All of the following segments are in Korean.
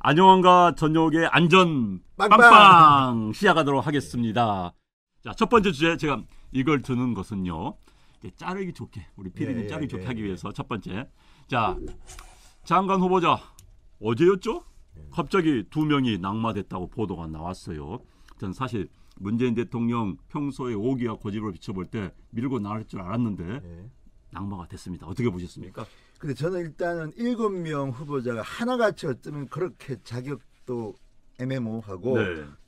안녕한가 저녁의 안전 빵빵 시작하도록 하겠습니다. 자, 첫 번째 주제 제가 이걸 드는 것은요. 자르기 좋게 우리 피디님 자르기 좋게 하기 위해서 첫 번째. 자, 장관 후보자 어제였죠? 갑자기 2명이 낙마됐다고 보도가 나왔어요. 전 사실 문재인 대통령 평소에 오기와 고집을 비춰볼 때 밀고 나갈 줄 알았는데 낙마가 됐습니다. 어떻게 보셨습니까? 근데 저는 일단은 7명 후보자가 하나같이 어쩌면 그렇게 자격도 애매모호하고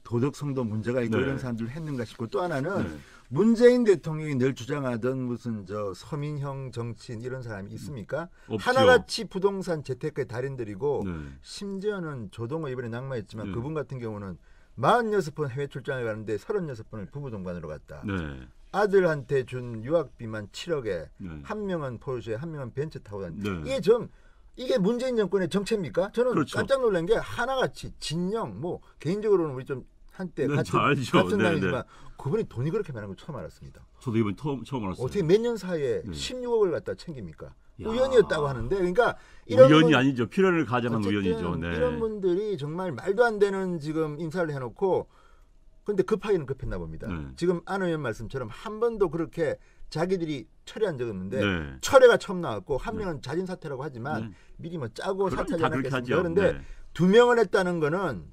도덕성도 문제가 있고 이런 사람들을 했는가 싶고, 또 하나는 문재인 대통령이 늘 주장하던 무슨 저 서민형 정치인 이런 사람이 있습니까? 없죠. 하나같이 부동산 재테크의 달인들이고 심지어는 조동호 이번에 낙마했지만 그분 같은 경우는 46번 해외 출장을 가는데 36번을 부부동반으로 갔다. 아들한테 준 유학비만 7억에 한 명은 포르쉐, 한 명은 벤츠 타고 다니는. 이게 문재인 정권의 정체입니까? 저는 그렇죠. 깜짝 놀란 게 하나같이 진영 뭐 개인적으로는 우리 좀 한때 같은 나이지만 그분이 돈이 그렇게 많은 걸 처음 알았습니다. 저도 이번 처음 알았어요. 어떻게 몇 년 사이에 16억을 갖다 챙깁니까? 우연이었다고 하는데, 그러니까 우연이 아니죠. 필연을 가져간 우연이죠. 이런 분들이 정말 말도 안 되는 지금 인사를 해놓고, 근데 급하기는 급했나 봅니다. 지금 안 의원 말씀처럼 한 번도 그렇게 자기들이 철회한 적은 없는데 철회가 처음 나왔고, 한 명은 자진 사퇴라고 하지만 미리 뭐 짜고 사퇴하지 않았겠습니까? 그런데 2명을 했다는 거는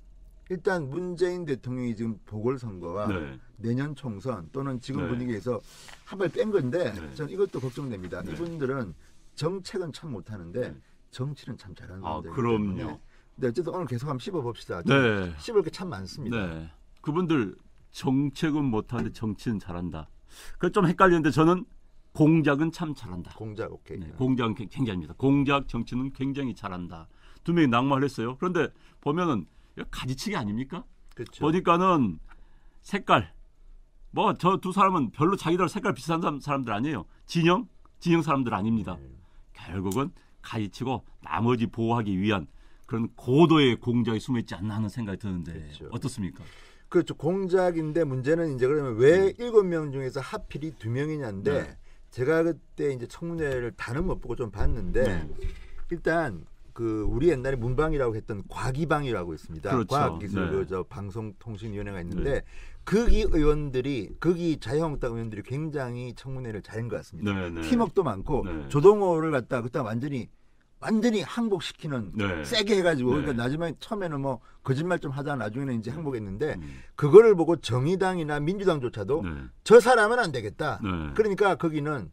일단 문재인 대통령이 지금 보궐선거와 내년 총선 또는 지금 분위기에서 한 발 뺀 건데 저는 이것도 걱정됩니다. 이분들은 정책은 참 못하는데 정치는 참 잘하는 분들. 그럼요. 근데 어쨌든 오늘 계속 한번 씹어봅시다. 씹을 게 참 많습니다. 그분들 정책은 못하는데 정치는 잘한다. 그 좀 헷갈리는데 저는 공작은 참 잘한다. 공작 오케이. 공작은 굉장합니다. 공작 정치는 굉장히 잘한다. 2명이 낙마를 했어요. 그런데 보면은 가지치기 아닙니까? 그렇죠. 보니까는 색깔 뭐 저 두 사람은 별로 자기들 색깔 비슷한 사람들 아니에요. 진영 사람들 아닙니다. 결국은 가지치고 나머지 보호하기 위한 그런 고도의 공작이 숨어있지 않나 하는 생각이 드는데 어떻습니까? 그렇죠. 공작인데 문제는 이제 그러면 왜 7명 중에서 하필이 2명이냐인데 제가 그때 이제 청문회를 다는 못 보고 좀 봤는데 일단 그 우리 옛날에 문방이라고 했던 과기방이라고 있습니다. 그렇죠. 과학기술 저 방송통신위원회가 있는데 거기 의원들이 거기 자유한국당 의원들이 굉장히 청문회를 잘한 것 같습니다. 팀워크도 많고 조동호를 갖다 그때 완전히 항복시키는 세게 해가지고 그러니까 마지막에 처음에는 뭐 거짓말 좀 하다 나중에는 이제 항복했는데 그거를 보고 정의당이나 민주당조차도 저 사람은 안 되겠다. 그러니까 거기는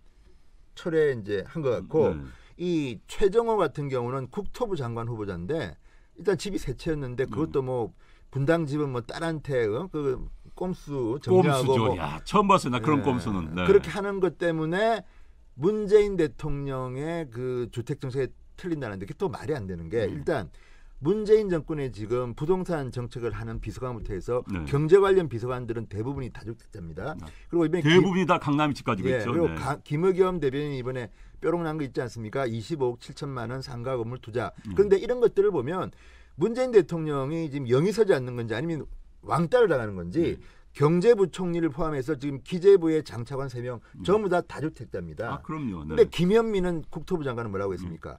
철회 이제 한 것 같고 이 최정호 같은 경우는 국토부 장관 후보자인데 일단 집이 세 채였는데 그것도 뭐 분당 집은 뭐 딸한테 그 꼼수 정리하고 꼼수죠. 야, 처음 봤어요. 나 그런 꼼수는. 그렇게 하는 것 때문에 문재인 대통령의 그 주택 정책에 틀린다는데 그게 또 말이 안 되는 게 일단 문재인 정권의 지금 부동산 정책을 하는 비서관부터 해서 경제 관련 비서관들은 대부분이 다주택자입니다. 그리고 이번에 대부분이 다 강남에 집 가지고 있죠. 그리고 김의겸 대변인이 이번에 뾰록난 거 있지 않습니까? 25억 7천만 원 상가 건물 투자. 그런데 이런 것들을 보면 문재인 대통령이 지금 영이 서지 않는 건지 아니면 왕따를 당하는 건지 경제부총리를 포함해서 지금 기재부의 장차관 3명 전부 다 다주택자입니다. 그럼요. 근데 김현민은 국토부 장관은 뭐라고 했습니까?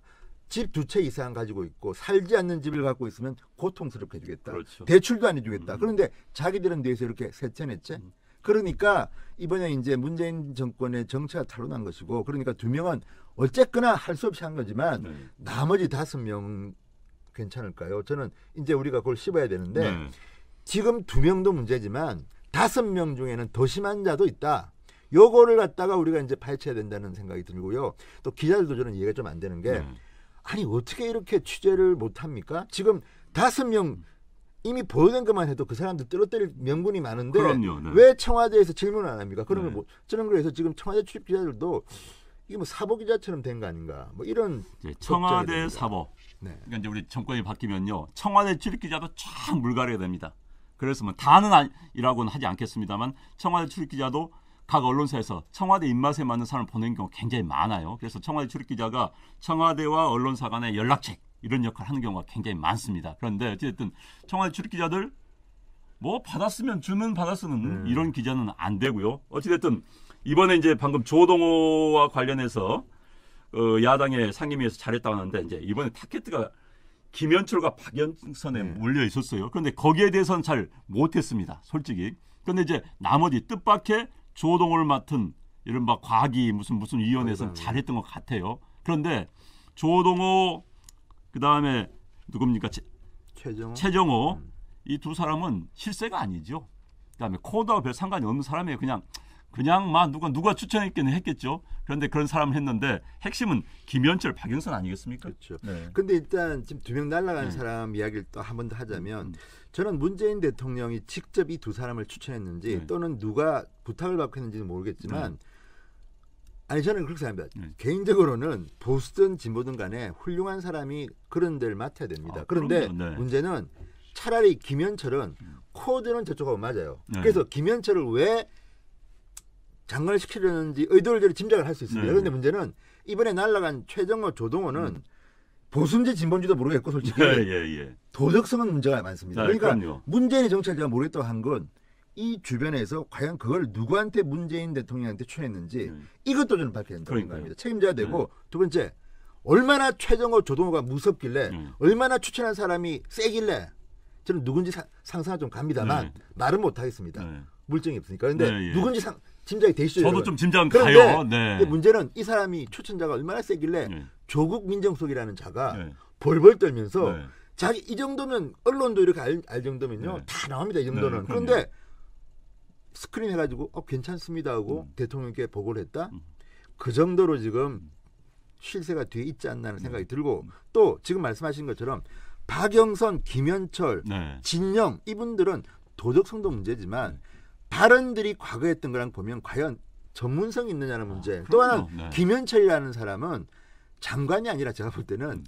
집 2채 이상 가지고 있고 살지 않는 집을 갖고 있으면 고통스럽게 해주겠다. 대출도 안 해주겠다. 그런데 자기들은 내에서 이렇게 세 채 넷째. 그러니까 이번에 이제 문재인 정권의 정체가 탄로난 것이고, 그러니까 2명은 어쨌거나 할 수 없이 한 거지만 나머지 5명 괜찮을까요? 저는 이제 우리가 그걸 씹어야 되는데 지금 2명도 문제지만 5명 중에는 더 심한 자도 있다. 요거를 갖다가 우리가 이제 파헤쳐야 된다는 생각이 들고요. 또 기자들도 저는 이해가 좀 안 되는 게 아니 어떻게 이렇게 취재를 못합니까? 지금 5명 이미 보도된 것만 해도 그 사람들 떨어뜨릴 명분이 많은데 왜 청와대에서 질문을 안 합니까? 그러면 뭐 저는 그래서 지금 청와대 출입 기자들도 이게 뭐 사보 기자처럼 된 거 아닌가? 뭐 이런 청와대 사보. 그러니까 이제 우리 정권이 바뀌면요, 청와대 출입 기자도 쫙 물갈이가 됩니다. 그래서 뭐 다는 아니라고는 하지 않겠습니다만 청와대 출입 기자도 각 언론사에서 청와대 입맛에 맞는 사람을 보내는 경우가 굉장히 많아요. 그래서 청와대 출입 기자가 청와대와 언론사 간의 연락책 이런 역할을 하는 경우가 굉장히 많습니다. 그런데 어쨌든 청와대 출입 기자들 뭐 받았으면 주면 받았으면 이런 기자는 안 되고요. 어찌됐든 이번에 이제 방금 조동호와 관련해서 야당의 상임위에서 잘했다고 하는데 이제 이번에 타겟가 김현철과 박영선에 몰려 있었어요. 그런데 거기에 대해서는 잘 못했습니다. 솔직히. 그런데 이제 나머지 뜻밖의 조동호를 맡은 이른바 과기 무슨 위원회에서는 잘했던 것 같아요. 그런데 조동호 그다음에 누굽니까? 최정호 이 두 사람은 실세가 아니죠. 그다음에 코드와 별 상관이 없는 사람이에요. 그냥 막 누가 추천했겠는 했겠죠. 그런데 그런 사람을 했는데 핵심은 김현철, 박영선 아니겠습니까? 그렇죠. 근데 일단 지금 2명 날아간 사람 이야기를 또 한 번 더 하자면 저는 문재인 대통령이 직접 이 두 사람을 추천했는지 또는 누가 부탁을 받고 했는지는 모르겠지만 아니 저는 그렇게 생각합니다. 개인적으로는 보수든 진보든 간에 훌륭한 사람이 그런 데를 맡아야 됩니다. 그런데 문제는 차라리 김현철은 코드는 저쪽하고 맞아요. 그래서 김현철을 왜 장관을 시키려는지 의도를 짐작을 할 수 있습니다. 그런데 문제는 이번에 날아간 최정호, 조동호는 보수인지 진보인지도 모르겠고 솔직히 도덕성은 문제가 많습니다. 그러니까 그럼요. 문재인의 정책을 제가 모르겠다고 한 건 이 주변에서 과연 그걸 누구한테 문재인 대통령한테 추천했는지 이것도 저는 밝혀야 된다고 생각합니다. 책임져야 되고 두 번째 얼마나 최정호, 조동호가 무섭길래 얼마나 추천한 사람이 세길래 저는 누군지 상상은 좀 갑니다만 말은 못하겠습니다. 물증이 없으니까. 그런데 누군지 짐작이 되시죠? 저도 여러분? 좀 짐작은 가요. 네. 문제는 이 사람이 추천자가 얼마나 세길래 조국 민정수석이라는 자가 벌벌 떨면서 자기 이 정도면 언론도 이렇게 알 정도면요 다 나옵니다. 이 정도는. 그런데 스크린 해가지고 괜찮습니다 하고 대통령께 보고를 했다. 그 정도로 지금 실세가 뒤에 있지 않나 하는 생각이 들고 또 지금 말씀하신 것처럼 박영선, 김현철, 진영 이분들은 도덕성도 문제지만 발언들이 과거에 했던 거랑 보면 과연 전문성이 있느냐는 문제. 또 하나는 김현철이라는 사람은 장관이 아니라 제가 볼 때는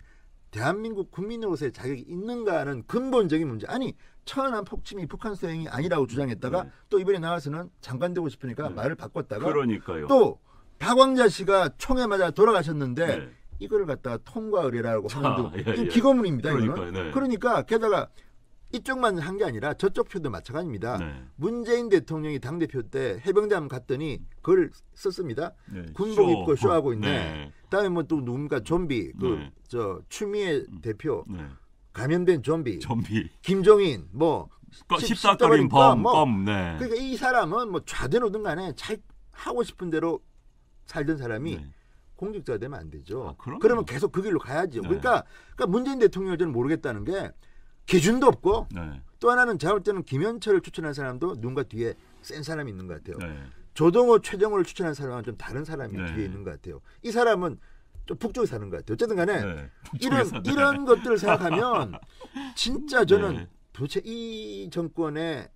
대한민국 국민으로서의 자격이 있는가 하는 근본적인 문제. 아니 천안 폭침이 북한 소행이 아니라고 주장했다가 또 이번에 나와서는 장관 되고 싶으니까 말을 바꿨다가 그러니까요. 또 박광자 씨가 총에 맞아 돌아가셨는데 이걸 갖다가 통과 의뢰라고 하는 등 기고문입니다. 그러니까 게다가 이쪽만 한 게 아니라 저쪽 표도 마찬가지입니다. 문재인 대통령이 당대표 때 해병대함 갔더니 그걸 썼습니다. 군복 입고 쇼하고 있네. 그다음에 뭐 또 누군가 좀비 저 추미애 대표 감염된 좀비. 김종인 뭐 십사거린 범. 그러니까 이 사람은 뭐 좌든 우든 간에 잘 하고 싶은 대로 살던 사람이 공직자가 되면 안 되죠. 그러면 계속 그 길로 가야죠. 그러니까 문재인 대통령을 저는 모르겠다는 게 기준도 없고 또 하나는 제가 볼 때는 김현철을 추천한 사람도 누군가 뒤에 센 사람이 있는 것 같아요. 조동호, 최정호를 추천한 사람은 좀 다른 사람이 뒤에 있는 것 같아요. 이 사람은 좀 북쪽에 사는 것 같아요. 어쨌든 간에 이런 것들을 생각하면 진짜 저는 도대체 이 정권의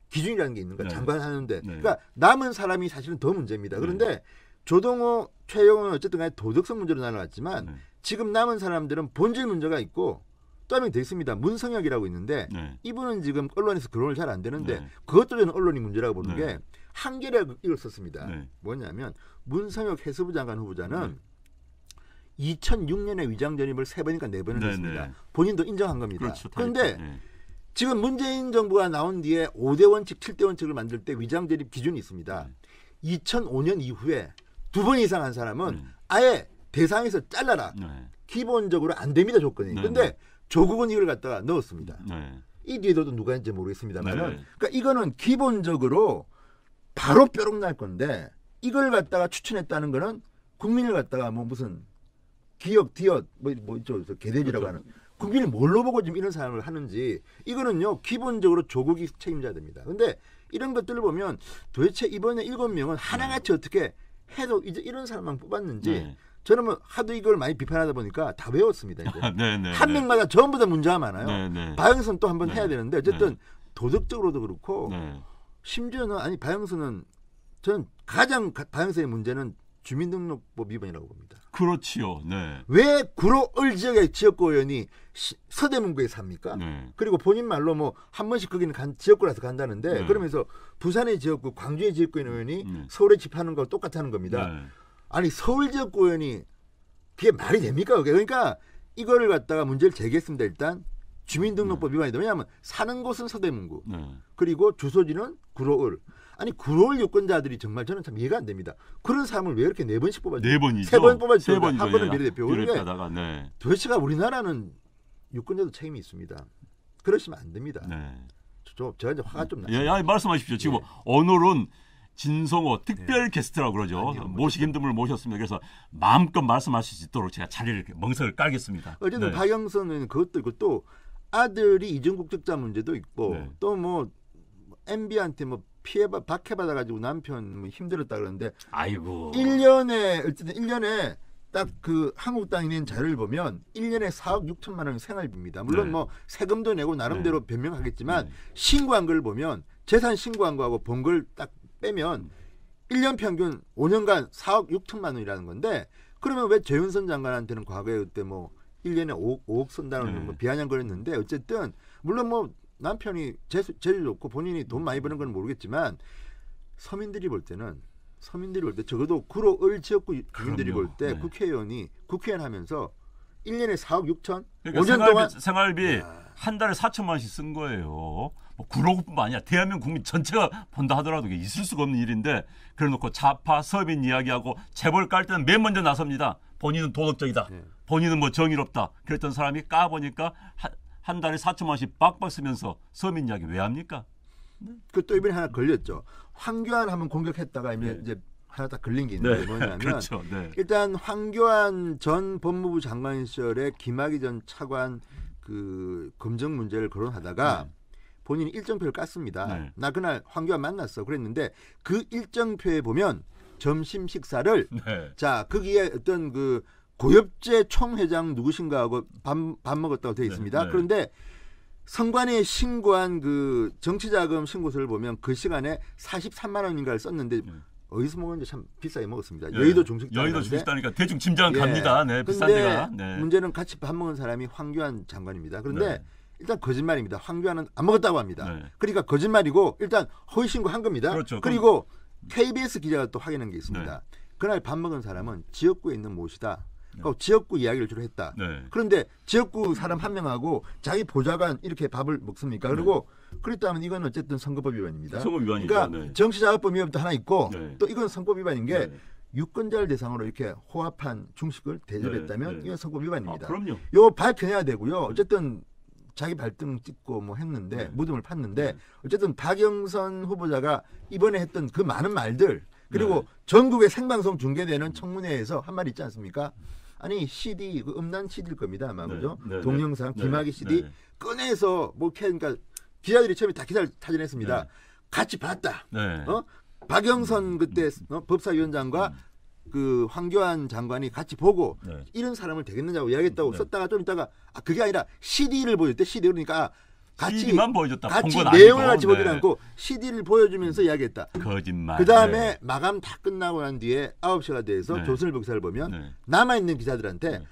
기준이라는 게 있는 거야. 장관 하는데. 그러니까 남은 사람이 사실은 더 문제입니다. 그런데 조동호, 최영호는 어쨌든 간에 도덕성 문제로 나눠왔지만 지금 남은 사람들은 본질 문제가 있고 또 한 명 더 있습니다. 문성혁이라고 있는데 이분은 지금 언론에서 거론을 잘 안 되는데 그것도 저는 언론이 문제라고 보는 게 한겨레 이걸 썼습니다. 뭐냐면 문성혁 해수부 장관 후보자는 2006년에 위장 전입을 3번인가 4번을 했습니다. 본인도 인정한 겁니다. 그렇죠, 그런데 지금 문재인 정부가 나온 뒤에 5대 원칙, 7대 원칙을 만들 때 위장 전입 기준이 있습니다. 2005년 이후에 2번 이상 한 사람은 아예 대상에서 잘라라. 기본적으로 안 됩니다, 조건이. 그런데 조국은 이걸 갖다가 넣었습니다. 이 뒤에도 누가 했는지 모르겠습니다만은 그러니까 이거는 기본적으로 바로 뾰록 날 건데 이걸 갖다가 추천했다는 거는 국민을 갖다가 뭐 무슨 기업, 디엇, 개돼지라고 하는 국민을 뭘로 보고 지금 이런 사람을 하는지 이거는요 기본적으로 조국이 책임져야 됩니다. 그런데 이런 것들을 보면 도대체 이번에 7명은 하나같이 어떻게 해도 이제 이런 사람만 뽑았는지 저는 뭐 하도 이걸 많이 비판하다 보니까 다 외웠습니다. 이제. 한 명마다 전부 다 문제가 많아요. 박영선 또 한번 해야 되는데 어쨌든 도덕적으로도 그렇고 심지어는 아니 박영선은 저는 가장 박영선의 문제는 주민등록법 위반이라고 봅니다. 그렇지요. 왜 구로 을 지역의 지역구 의원이 서대문구에 삽니까? 그리고 본인 말로 뭐 한 번씩 거기는 지역구라서 간다는데 그러면서 부산의 지역구, 광주의 지역구 의원이 서울에 집하는 거 똑같다는 겁니다. 아니 서울 지역구 의원이 그게 말이 됩니까? 그러니까 이거를 갖다가 문제를 제기했습니다. 일단 주민등록법 위반이다. 왜냐하면 사는 곳은 서대문구. 그리고 주소지는 구로을. 아니 구로을 유권자들이 정말 저는 참 이해가 안 됩니다. 그런 사람을 왜 이렇게 4번씩 뽑아줘? 4번이죠. 3번 뽑아줘. 한 번은 번은 비례대표. 비례다가 네. 도대체가 우리나라는 유권자도 책임이 있습니다. 그러시면 안 됩니다. 네. 제가 이제 화가 좀 났습니다. 예, 말씀하십시오. 지금 오늘은 진성호 특별 게스트라고 그러죠. 모시기 힘든 분을 모셨습니다. 그래서 마음껏 말씀하실 수 있도록 제가 자리를 멍석을 깔겠습니다. 어쨌든 박영선 의원은 그것도 있고 또 아들이 이중국적자 문제도 있고 또 뭐 MB한테 뭐 박해받아 가지고 남편 뭐 힘들었다 그러는데 아이고 1년에 딱 그 한국당이 낸 자료를 보면 1년에 4억 6천만 원 생활비입니다. 물론 뭐 세금도 내고 나름대로 변명하겠지만 신고한 걸 보면 재산 신고한 거하고 본 걸 딱 빼면 1년 평균 5년간 4억 6천만 원이라는 건데 그러면 왜 재윤선 장관한테는 과거에 그때 뭐 1년에 5억 쓴다는 뭐 비아냥거렸는데 어쨌든 물론 뭐 남편이 재주 좋고 본인이 돈 많이 버는 건 모르겠지만 서민들이 볼 때 적어도 구로을 지역구 주민들이 볼 때 국회의원 하면서 1년에 4억 6천? 그러니까 5년 동안 생활비 한 달에 4천만 원씩 쓴 거예요. 뭐 구로구뿐만 아니라 대한민국 국민 전체가 본다 하더라도 이게 있을 수가 없는 일인데 그래놓고 좌파 서민 이야기하고 재벌 깔 때는 맨 먼저 나섭니다. 본인은 도덕적이다. 본인은 뭐 정의롭다. 그랬던 사람이 까보니까 한 달에 4천만 원씩 빡빡 쓰면서 서민 이야기 왜 합니까? 그 또 이번에 하나 걸렸죠. 황교안 한번 공격했다가 이제 하나 딱 걸린 게 있는데 뭐냐면 그렇죠. 일단 황교안 전 법무부 장관 시절에 김학의 전 차관 그 검증 문제를 거론하다가 본인이 일정표를 깠습니다. 나 그날 황교안 만났어 그랬는데 그 일정표에 보면 점심 식사를 자 거기에 어떤 그 고엽제 총회장 누구신가 하고 밥 먹었다고 되어 있습니다. 그런데 선관위에 신고한 그 정치자금 신고서를 보면 그 시간에 43만 원인가를 썼는데 어디서 먹었는지 참 비싸게 먹었습니다. 여의도 중식당이니까 대충 짐작은 갑니다. 네, 비싼 데가. 문제는 같이 밥 먹은 사람이 황교안 장관입니다. 그런데 일단 거짓말입니다. 황교안은 안 먹었다고 합니다. 그러니까 거짓말이고 일단 허위 신고한 겁니다. 그렇죠. 그리고 KBS 기자가 또 확인한 게 있습니다. 그날 밥 먹은 사람은 지역구에 있는 모시다. 지역구 이야기를 주로 했다. 그런데 지역구 사람 한 명하고 자기 보좌관 이렇게 밥을 먹습니까? 그리고 그랬다면 이건 어쨌든 선거법 위반입니다. 선거법 위반이죠. 그러니까 정치자금법 위반도 하나 있고 또 이건 선거법 위반인 게 유권자를 대상으로 이렇게 호합한 중식을 대접했다면 이건 선거법 위반입니다. 그럼요. 이거 밝혀내야 되고요. 어쨌든 자기 발등 찍고 뭐 했는데 무덤을 팠는데 어쨌든 박영선 후보자가 이번에 했던 그 많은 말들 그리고 전국의 생방송 중계되는 청문회에서 한 말 있지 않습니까? 아니 CD 그 음란 CD일 겁니다 아마 그죠? 동영상 김학의 CD 꺼내서 뭐 그러니까 기자들이 처음에 다 기사를 타진했습니다. 같이 봤다. 박영선 그때 법사위원장과 그 황교안 장관이 같이 보고 이런 사람을 되겠느냐고 이야기했다고 썼다가 좀 있다가 그게 아니라 CD를 보여줬대. CD 그러니까 CD만 보여줬다. 같이 내용을 같이 보지 않고 CD를 보여주면서 이야기했다. 거짓말. 그 다음에 마감 다 끝나고 난 뒤에 9시가 돼서 조선일보 기사를 보면 남아있는 기자들한테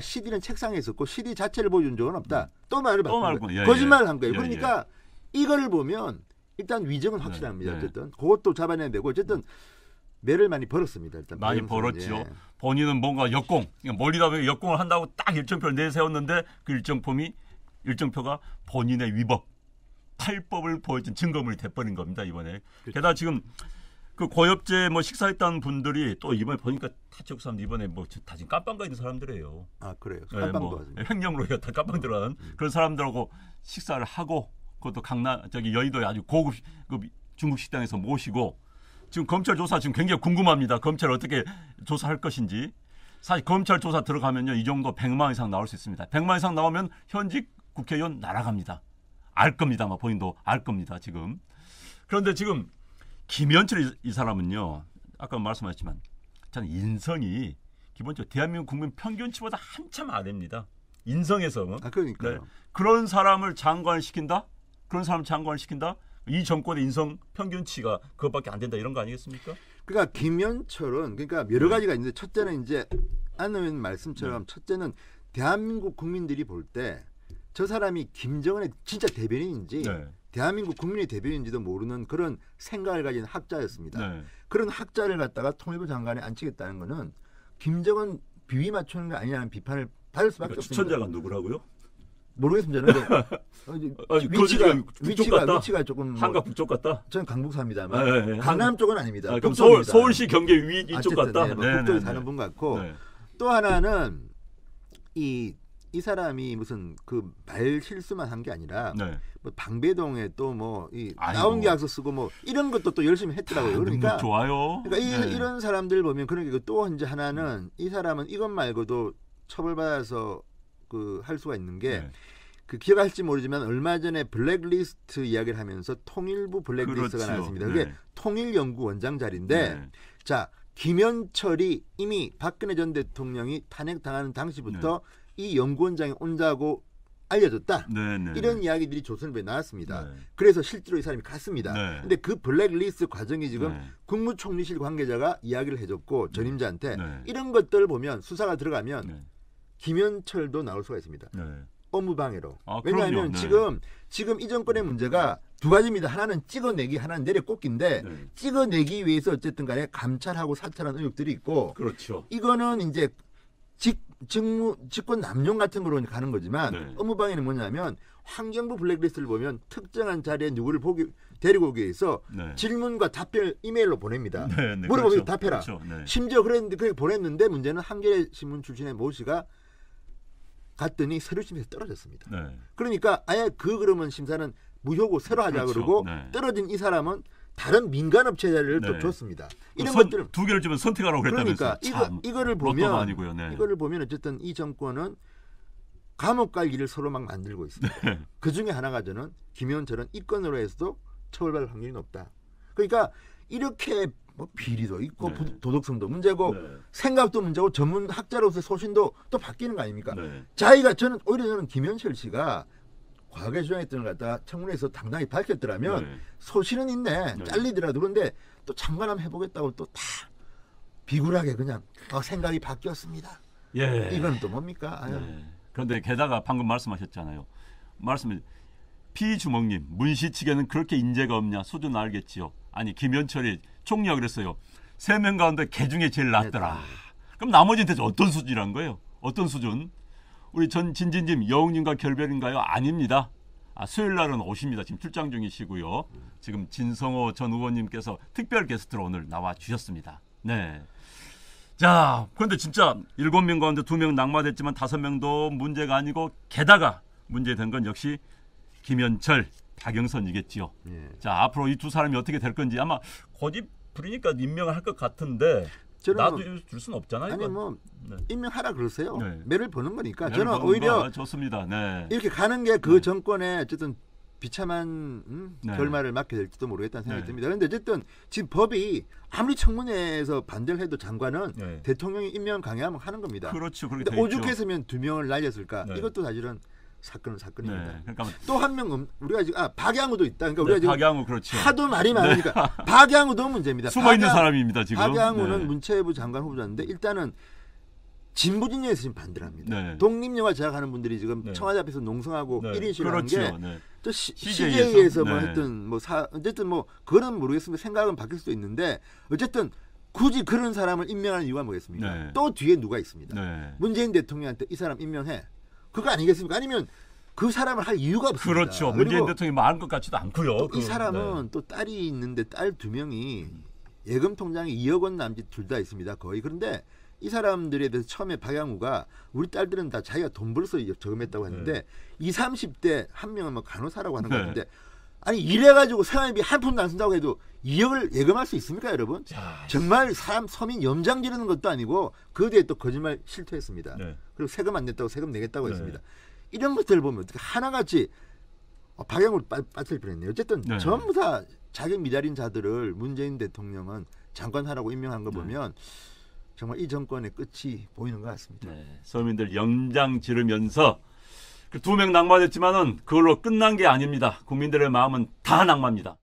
CD는 책상에 있었고 CD 자체를 보여준 적은 없다. 또 말을 바꾼 거예요. 거짓말을 한 거예요. 그러니까 이거를 보면 일단 위증은 확실합니다. 어쨌든 그것도 잡아내야 되고 어쨌든 매를 많이 벌었습니다. 일단 많이 벌었죠. 본인은 뭔가 역공, 멀리다 보면 역공을 한다고 딱 일정표를 내세웠는데 그 일정표가 본인의 위법, 탈법을 보여준 증거물이 돼버린 겁니다. 이번에. 게다가 지금 그 고엽제 뭐 식사했다는 분들이 또 이번에 보니까 타치국 사람들 이번에 뭐 다 지금 깜빵 가 있는 사람들이에요. 그래요. 깜빵도 뭐 횡령으로 다 깜빵 들어간 그런 사람들하고 식사를 하고 그것도 여의도에 아주 고급 중국 식당에서 모시고 지금 검찰 조사 지금 굉장히 궁금합니다. 검찰 어떻게 조사할 것인지. 사실 검찰 조사 들어가면요 이 정도 100만 이상 나올 수 있습니다. 100만 이상 나오면 현직 국회의원 날아갑니다. 알 겁니다. 아마 본인도 알 겁니다. 지금. 그런데 지금 김현철 이 사람은요. 아까 말씀하셨지만 저는 인성이 기본적으로 대한민국 국민 평균치보다 한참 아래입니다. 인성에서. 그러니까요. 그런 사람을 장관을 시킨다? 이 정권의 인성 평균치가 그것밖에 안 된다 이런 거 아니겠습니까? 그러니까 김현철은 그러니까 여러 가지가 있는데 첫째는 이제 안 의원 말씀처럼 첫째는 대한민국 국민들이 볼 때 저 사람이 김정은의 진짜 대변인인지 대한민국 국민의 대변인인지도 모르는 그런 생각을 가진 학자였습니다. 그런 학자를 갖다가 통일부 장관에 앉히겠다는 거는 김정은 비위 맞추는 거 아니냐는 비판을 받을 수밖에 없습니다. 추천자가 누구라고요? 모르겠습니다. 위치가 조금 한강 북쪽 같다. 저는 강북 삽니다만 강남 쪽은 아닙니다. 그럼 서울시 경계 이쪽 같다. 북쪽에 사는 분 같고 또 하나는 이 사람이 무슨 그 말 실수만 한 게 아니라 뭐 방배동에 또 뭐 이 나온 계약서 쓰고 뭐 이런 것도 또 열심히 했더라고요. 그러니까 좋아요. 그러니까 이런 사람들 보면 그러니까 또 이제 하나는 이 사람은 이것 말고도 처벌받아서 그 할 수가 있는 게 그 기억할지 모르지만 얼마 전에 블랙리스트 이야기를 하면서 통일부 블랙리스트가 나왔습니다. 그게 통일연구원장 자리인데 자 김현철이 이미 박근혜 전 대통령이 탄핵당하는 당시부터 이 연구원장이 온다고 알려졌다. 이런 이야기들이 조선일보에 나왔습니다. 그래서 실제로 이 사람이 갔습니다. 근데 그 블랙리스트 과정이 지금 국무총리실 관계자가 이야기를 해줬고 전임자한테 이런 것들을 보면 수사가 들어가면 김현철도 나올 수가 있습니다. 업무방해로. 왜냐하면 지금 이 정권의 문제가 두 가지입니다. 하나는 찍어내기, 하나는 내려꽂기인데 찍어내기 위해서 어쨌든 간에 감찰하고 사찰한 의혹들이 있고 그렇죠. 이거는 이제 직권 남용 같은 거로 가는 거지만 업무방해는 뭐냐면 환경부 블랙리스트를 보면 특정한 자리에 누구를 데리고 오기 위해서 질문과 답변을 이메일로 보냅니다. 물어보면 답해라. 심지어 그렇게 보냈는데 문제는 한겨레신문 출신의 모 씨가 갔더니 서류심에서 떨어졌습니다. 그러니까 아예 그러면 심사는 무효고 새로 하자 그러고 떨어진 이 사람은 다른 민간업체 자리를 또 줬습니다. 이런 것들을 두 개를 주면 선택하라고 그랬다면서요. 그러니까 이거를 보면 어쨌든 이 정권은 감옥 갈 일을 서로 막 만들고 있습니다. 그 중에 하나가 저는 김현철은 이건으로 해서도 처벌받을 확률이 높다. 그러니까 이렇게 뭐 비리도 있고 도덕성도 문제고 생각도 문제고 전문 학자로서의 소신도 또 바뀌는 거 아닙니까? 오히려 저는 김현철 씨가 과거에 주장했던 걸 갖다가 청문회에서 당당히 밝혔더라면 소신은 있네. 잘리더라도. 그런데 또 참관함 해보겠다고 또 다 비굴하게 그냥 생각이 바뀌었습니다. 이건 또 뭡니까? 그런데 게다가 방금 말씀하셨잖아요. 피주먹님 문시 측에는 그렇게 인재가 없냐 수준 알겠지요. 아니 김현철이 총리가 그랬어요. 3명 가운데 개 중에 제일 낫더라. 그럼 나머지는 대체 어떤 수준이란 거예요? 어떤 수준? 우리 진진님 여웅님과 결별인가요? 아닙니다. 수요일 날은 오십니다. 지금 출장 중이시고요. 지금 진성호 전 의원님께서 특별 게스트로 오늘 나와 주셨습니다. 자, 그런데 진짜 7명 가운데 2명 낙마됐지만 5명도 문제가 아니고 게다가 문제된 건 역시 김현철, 박영선이겠지요. 자, 앞으로 이 두 사람이 어떻게 될 건지 아마 고집 부리니까 임명을 할 것 같은데 놔둘 수는 없잖아요. 아니 뭐 임명하라 그러세요. 매를 보는 거니까. 저는 오히려 좋습니다. 이렇게 가는 게 그 정권에 어쨌든 비참한 결말을 맞게 될지도 모르겠다는 생각이 듭니다. 그런데 어쨌든 지금 법이 아무리 청문회에서 반대를 해도 장관은 대통령이 임명 강요하면 하는 겁니다. 그렇죠. 그런데 오죽했으면 2명을 날렸을까? 이것도 사실은 사건입니다. 또 한 명 우리가 지금 박양우도 있다. 그러니까 우리가 지금 박양우 그렇죠. 하도 말이 많으니까 박양우도 문제입니다. 숨어 있는 사람입니다. 지금. 박양우는 문체부 장관 후보자인데 일단은 진보진영에서 지금 반대를 합니다. 독립영화 제작하는 분들이 지금 청와대 앞에서 농성하고 1인 시위하는 게 또 CJ에서 뭐 했던 어쨌든 뭐 그건 모르겠습니다. 생각은 바뀔 수도 있는데 어쨌든 굳이 그런 사람을 임명하는 이유가 뭐겠습니까? 또 뒤에 누가 있습니다. 문재인 대통령한테 이 사람 임명해. 그거 아니겠습니까? 아니면 그 사람을 할 이유가 없습니다. 그렇죠. 문재인 대통령이 말한 것 같지도 않고요. 이 사람은 또 딸이 있는데 딸 2명이 예금 통장에 2억 원 남짓 둘 다 있습니다. 거의. 그런데 이 사람들에 대해서 처음에 박양우가 우리 딸들은 다 자기가 돈 벌어서 저금했다고 했는데 20, 30대 한 명은 뭐 간호사라고 하는 것 같은데 아니 이래가지고 생활비 한 푼도 안 쓴다고 해도 2억을 예금할 수 있습니까, 여러분? 정말 서민 염장 지르는 것도 아니고 그 뒤에 또 거짓말 실토했습니다. 그리고 세금 안 냈다고 세금 내겠다고 했습니다. 이런 것들을 보면 어떻게 하나같이 박양우를 빠뜨릴 뻔했네요. 어쨌든 전부 다 자격 미달인 자들을 문재인 대통령은 장관하라고 임명한 거 보면 정말 이 정권의 끝이 보이는 것 같습니다. 서민들 염장 지르면서 2명 낙마됐지만은 그걸로 끝난 게 아닙니다. 국민들의 마음은 다 낙마입니다.